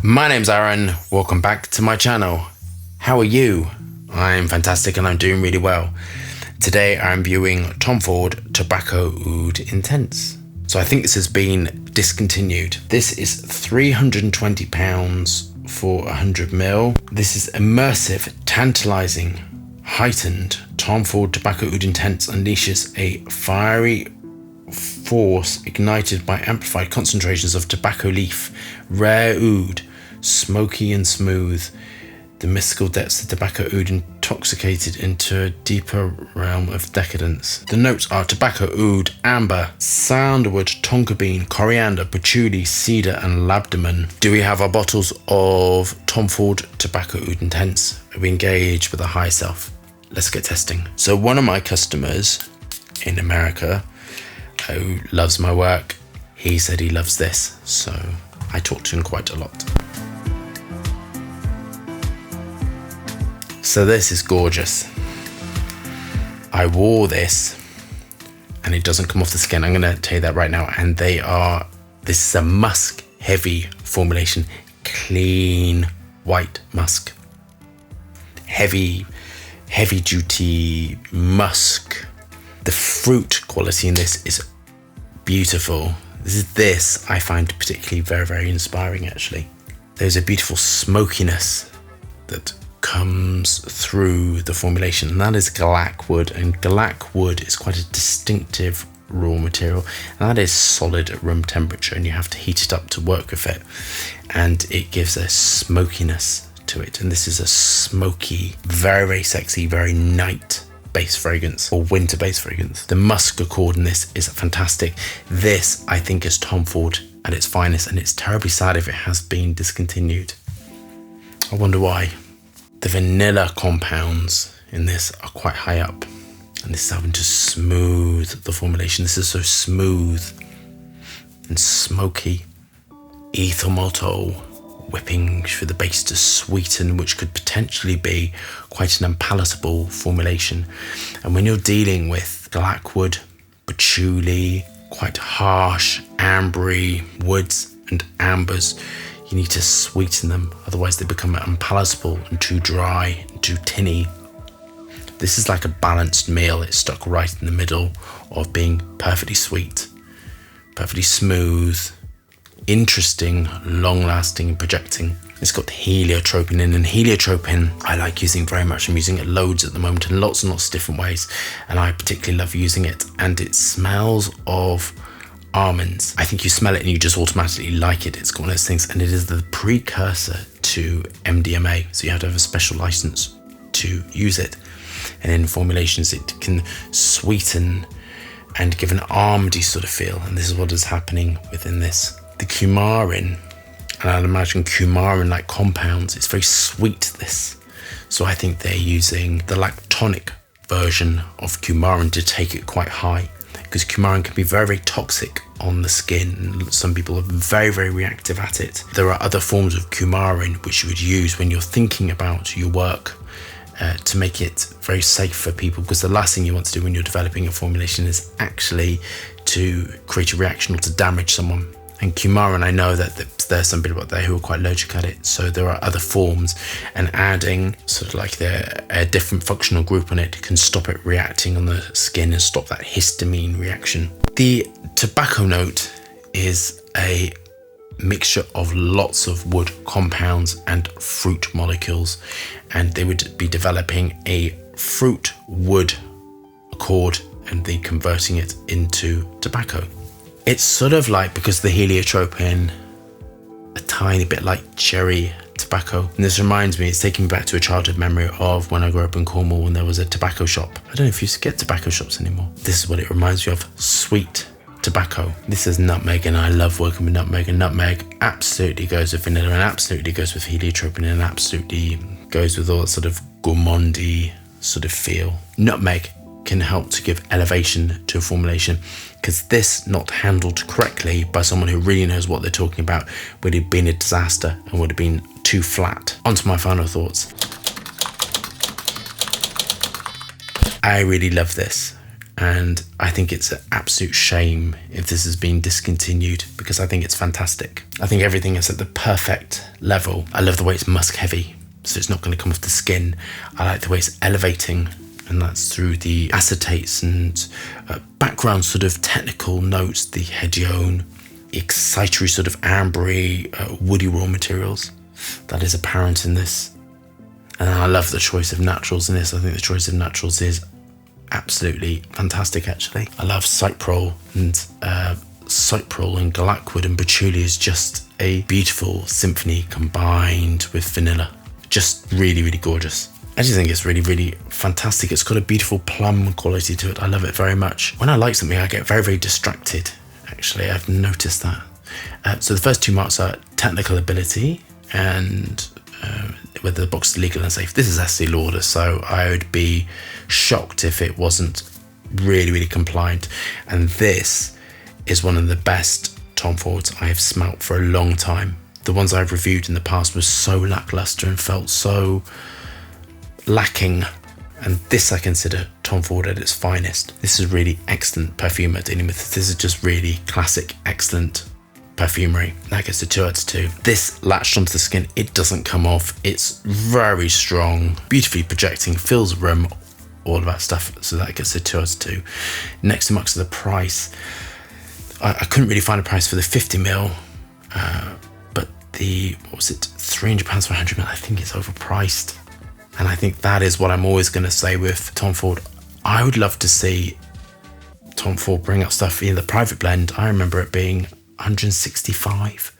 My name's Aaron, welcome back to my channel. How are you? I'm fantastic and I'm doing really well. Today I'm viewing Tom Ford Tobacco Oud Intense. So I think this has been discontinued. This is £320 for 100ml. This is immersive, tantalizing, heightened. Tom Ford Tobacco Oud Intense unleashes a fiery force ignited by amplified concentrations of tobacco leaf, rare oud, smoky and smooth. The mystical depths of tobacco oud intoxicated into a deeper realm of decadence. The notes are tobacco oud, amber, sandalwood, tonka bean, coriander, patchouli, cedar and labdaman. Do we have our bottles of Tom Ford Tobacco Oud Intense? Are we engaged with a high self? Let's get testing. So one of my customers in America who loves my work, he said he loves this, so I talked to him quite a lot. So this is gorgeous. I wore this and it doesn't come off the skin. I'm gonna tell you that right now. And this is a musk heavy formulation, clean white musk. Heavy duty musk. The fruit quality in this is beautiful. This I find particularly very, very inspiring actually. There's a beautiful smokiness that comes through the formulation, and that is glac wood, and glac wood is quite a distinctive raw material, and that is solid at room temperature, and you have to heat it up to work with it, and it gives a smokiness to it. And this is a smoky, very, very sexy, very night base fragrance or winter base fragrance. The musk accord in this is fantastic. This I think is Tom Ford at its finest, and it's terribly sad if it has been discontinued. I wonder why. The vanilla compounds in this are quite high up, and this is having to smooth the formulation. This is so smooth and smoky. Ethyl maltol whipping for the base to sweeten, which could potentially be quite an unpalatable formulation. And when you're dealing with glac wood, patchouli, quite harsh, ambery woods and ambers, you need to sweeten them, otherwise they become unpalatable and too dry and too tinny. This is like a balanced meal. It's stuck right in the middle of being perfectly sweet, perfectly smooth, interesting, long-lasting and projecting. It's got heliotropin in, and heliotropin I like using very much. I'm using it loads at the moment in lots and lots of different ways, and I particularly love using it. And it smells of almonds. I think you smell it and you just automatically like it. It's got one of those things, and it is the precursor to MDMA, so you have to have a special license to use it. And in formulations it can sweeten and give an almondy sort of feel, and this is what is happening within this. The coumarin, and I'd imagine coumarin-like compounds, it's very sweet, this. So I think they're using the lactonic version of coumarin to take it quite high, because coumarin can be very, very toxic on the skin. Some people are very, very reactive at it. There are other forms of coumarin which you would use when you're thinking about your work to make it very safe for people, because the last thing you want to do when you're developing a formulation is actually to create a reaction or to damage someone. And coumarin, I know that there's some people out there who are quite allergic at it, so there are other forms, and adding sort of like a different functional group on it can stop it reacting on the skin and stop that histamine reaction. The tobacco note is a mixture of lots of wood compounds and fruit molecules, and they would be developing a fruit wood accord and then converting it into tobacco. It's sort of like, because the heliotropin, a tiny bit like cherry tobacco. And this reminds me, it's taking me back to a childhood memory of when I grew up in Cornwall, when there was a tobacco shop. I don't know if you get tobacco shops anymore. This is what it reminds me of, sweet tobacco. This is nutmeg, and I love working with nutmeg, and nutmeg absolutely goes with vanilla, and absolutely goes with heliotropin, and absolutely goes with all that sort of gourmandy sort of feel. Nutmeg can help to give elevation to a formulation, because this, not handled correctly by someone who really knows what they're talking about, would have been a disaster and would have been too flat. On to my final thoughts. I really love this. And I think it's an absolute shame if this has been discontinued, because I think it's fantastic. I think everything is at the perfect level. I love the way it's musk heavy, so it's not going to come off the skin. I like the way it's elevating, and that's through the acetates and background sort of technical notes, the hedione, excitatory sort of ambery, woody raw materials that is apparent in this. And I love the choice of naturals in this. I think the choice of naturals is absolutely fantastic, actually. I love cyprol and galacwood and patchouli is just a beautiful symphony combined with vanilla. Just really, really gorgeous. I just think it's really, really fantastic. It's got a beautiful plum quality to it. I love it very much. When I like something, I get very, very distracted. Actually, I've noticed that. So the first two marks are technical ability and whether the box is legal and safe. This is SC Lauder, so I would be shocked if it wasn't really, really compliant. And this is one of the best Tom Fords I have smelt for a long time. The ones I've reviewed in the past were so lackluster and felt so lacking. And this I consider Tom Ford at its finest. This is really excellent perfumer dealing with. This is just really classic, excellent perfumery. That gets to 2 out of 2. This latched onto the skin, it doesn't come off. It's very strong, beautifully projecting, fills the room, all of that stuff. So that gets to 2 out of 2. Next amongst the price, I couldn't really find a price for the 50ml, but the, what was it, £300 for 100ml, I think it's overpriced. And I think that is what I'm always going to say with Tom Ford. I would love to see Tom Ford bring out stuff in the private blend. I remember it being 165.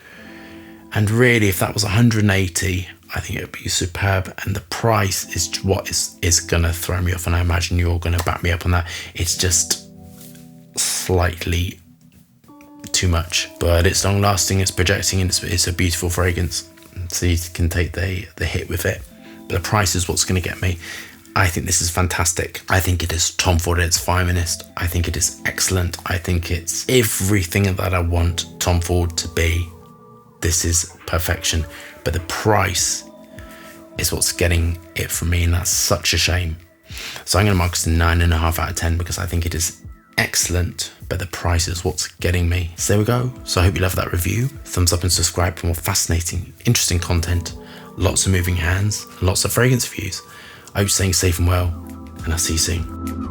And really, if that was 180, I think it would be superb. And the price is what is going to throw me off. And I imagine you're going to back me up on that. It's just slightly too much. But it's long lasting, it's projecting, and it's a beautiful fragrance. So you can take the hit with it. But the price is what's going to get me. I think this is fantastic. I think it is Tom Ford at its finest. I think it is excellent. I think it's everything that I want Tom Ford to be. This is perfection. But the price is what's getting it from me, and that's such a shame. So I'm going to mark this a 9.5 out of 10 because I think it is excellent, but the price is what's getting me. So there we go. So I hope you love that review. Thumbs up and subscribe for more fascinating, interesting content. Lots of moving hands, lots of fragrance reviews. I hope you're staying safe and well, and I'll see you soon.